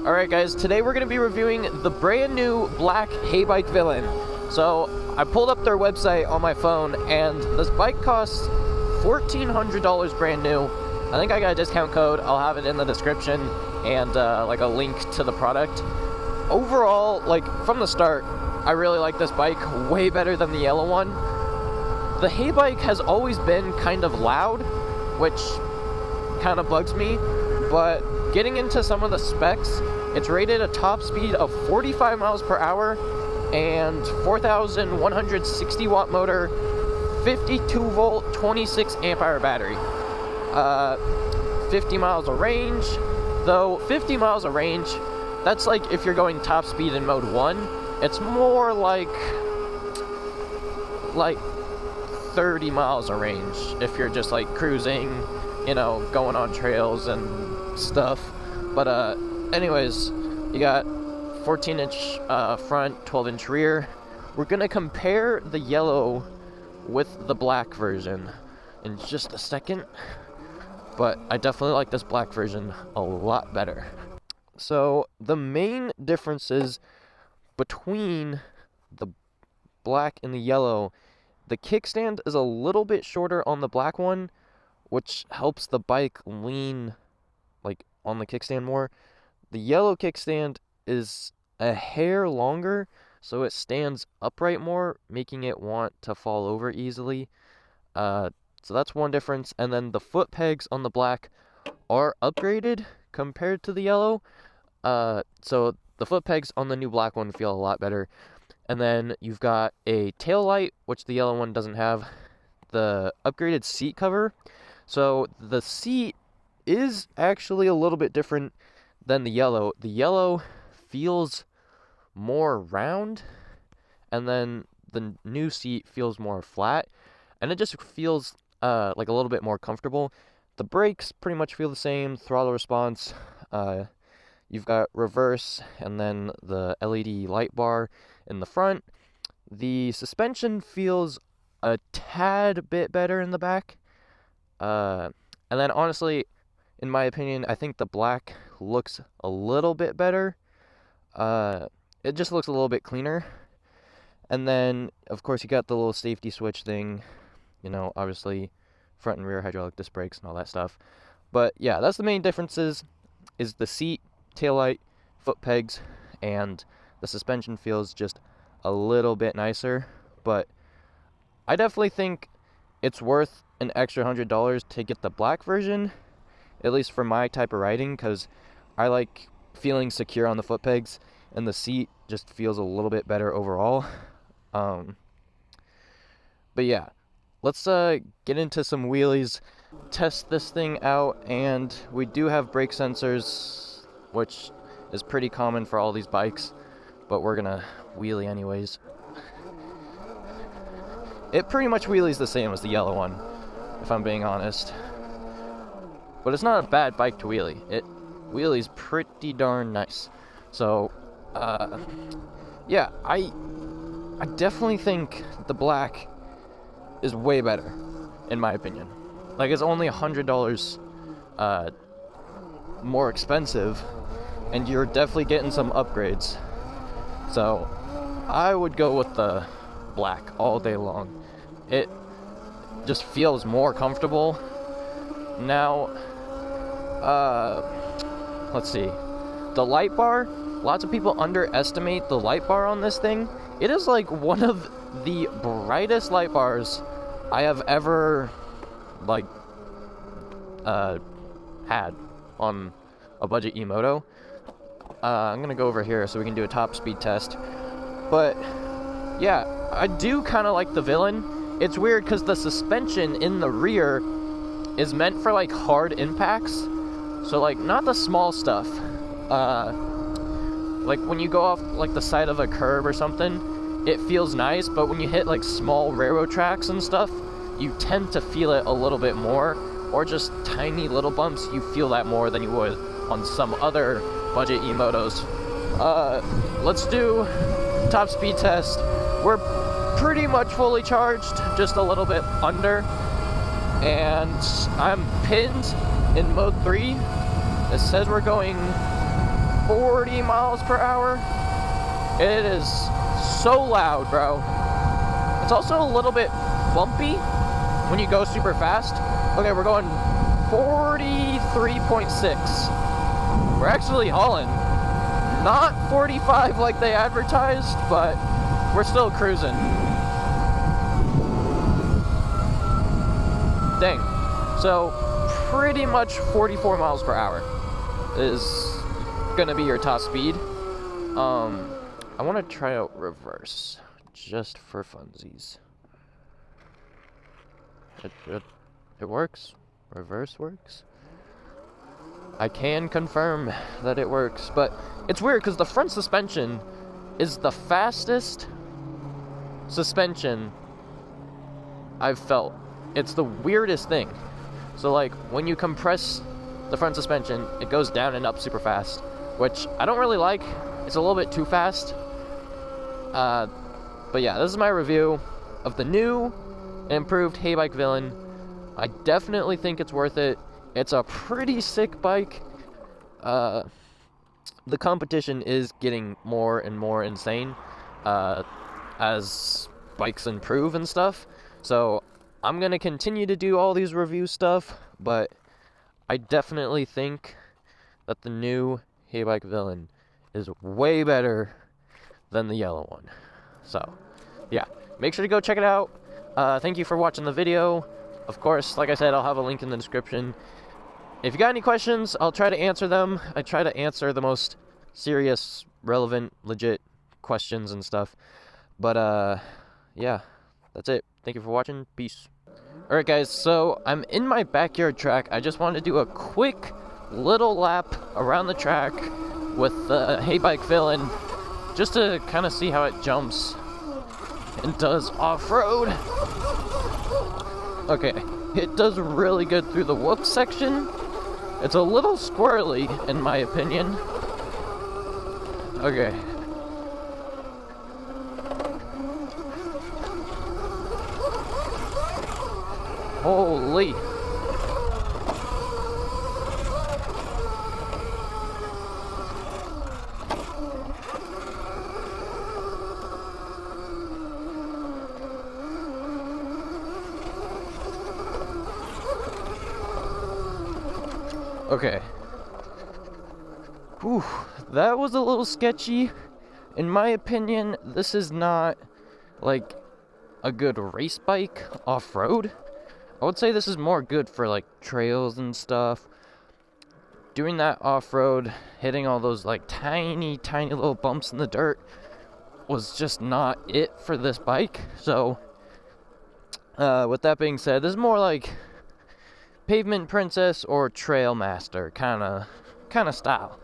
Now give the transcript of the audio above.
Alright guys, today we're going to be reviewing the brand new black Heybike Villain. So, I pulled up their website on my phone, and this bike costs $1,400 brand new. I think I got a discount code, I'll have it in the description, and like a link to the product. Overall, like, from the start, I really like this bike way better than the yellow one. The Heybike has always been kind of loud, which kind of bugs me, but getting into some of the specs, it's rated a top speed of 45 miles per hour and 4,160 watt motor, 52 volt, 26 amp hour battery. 50 miles of range, though 50 miles of range, that's like if you're going top speed in mode 1. It's more like 30 miles of range if you're just like cruising, you know, going on trails and stuff. But anyways, you got 14-inch front, 12-inch rear. We're gonna compare the yellow with the black version in just a second, but I definitely like this black version a lot better. So the main differences between the black and the yellow, the kickstand is a little bit shorter on the black one, which helps the bike lean like on the kickstand more. The yellow kickstand is a hair longer, so it stands upright more, making it want to fall over easily. So that's one difference. And then the foot pegs on the black are upgraded compared to the yellow. So the foot pegs on the new black one feel a lot better. And then you've got a tail light, which the yellow one doesn't have. The upgraded seat cover. So the seat is actually a little bit different than the yellow. The yellow feels more round, and then the new seat feels more flat, and it just feels like a little bit more comfortable. The brakes pretty much feel the same, throttle response. You've got reverse, and then the LED light bar in the front. The suspension feels a tad bit better in the back. And then honestly, in my opinion, I think the black looks a little bit better. It just looks a little bit cleaner. And then, of course, you got the little safety switch thing. You know, obviously, front and rear hydraulic disc brakes and all that stuff. But yeah, that's the main differences, is the seat, taillight, foot pegs, and the suspension feels just a little bit nicer. But I definitely think it's worth an extra $100 to get the black version, at least for my type of riding, because I like feeling secure on the foot pegs, and the seat just feels a little bit better overall. But yeah, let's get into some wheelies, test this thing out, and we do have brake sensors, which is pretty common for all these bikes, but we're gonna wheelie anyways. It pretty much wheelies the same as the yellow one, if I'm being honest. But it's not a bad bike to wheelie. It wheelies pretty darn nice. So, yeah, I definitely think the black is way better, in my opinion. Like, it's only $100 more expensive, and you're definitely getting some upgrades. So, I would go with the black all day long. It just feels more comfortable. Now, let's see. The light bar, lots of people underestimate the light bar on this thing. It is like one of the brightest light bars I have ever, like, had on a budget e-moto. I'm gonna go over here so we can do a top speed test. But, yeah, I do kind of like the Villain. It's weird because the suspension in the rear is meant for, like, hard impacts. So, like, not the small stuff. Like, when you go off, like, the side of a curb or something, it feels nice, but when you hit, like, small railroad tracks and stuff, you tend to feel it a little bit more, or just tiny little bumps, you feel that more than you would on some other budget e-motos. Let's do top speed test. We're pretty much fully charged, just a little bit under, and I'm pinned in mode 3. It says we're going 40 miles per hour. It is so loud, bro. It's also a little bit bumpy when you go super fast. Okay, we're going 43.6. We're actually hauling. Not 45 like they advertised, but we're still cruising. Dang. So, pretty much 44 miles per hour is gonna be your top speed. I want to try out reverse, just for funsies. It works. Reverse works. I can confirm that it works, but it's weird because the front suspension is the fastest suspension I've felt. It's the weirdest thing. So like when you compress the front suspension, it goes down and up super fast, which I don't really like. It's a little bit too fast. But yeah, this is my review of the new and improved Heybike Villain. I definitely think it's worth it. It's a pretty sick bike. The competition is getting more and more insane as bikes improve and stuff. So I'm going to continue to do all these review stuff, but I definitely think that the new Heybike Villain is way better than the yellow one. So, yeah, make sure to go check it out. Thank you for watching the video. Of course, like I said, I'll have a link in the description. If you got any questions, I'll try to answer them. I try to answer the most serious, relevant, legit questions and stuff. But, yeah, that's it. Thank you for watching. Peace. Alright, guys, so I'm in my backyard track. I just wanted to do a quick little lap around the track with the Heybike Villain, just to kind of see how it jumps and does off-road. Okay, it does really good through the whoop section. It's a little squirrely, in my opinion. Okay. Holy. Okay. Whew, that was a little sketchy. In my opinion, this is not, like, a good race bike off-road. I would say this is more good for, like, trails and stuff. Doing that off-road, hitting all those, like, tiny little bumps in the dirt was just not it for this bike. So, with that being said, this is more like Pavement Princess or Trail Master kind of style.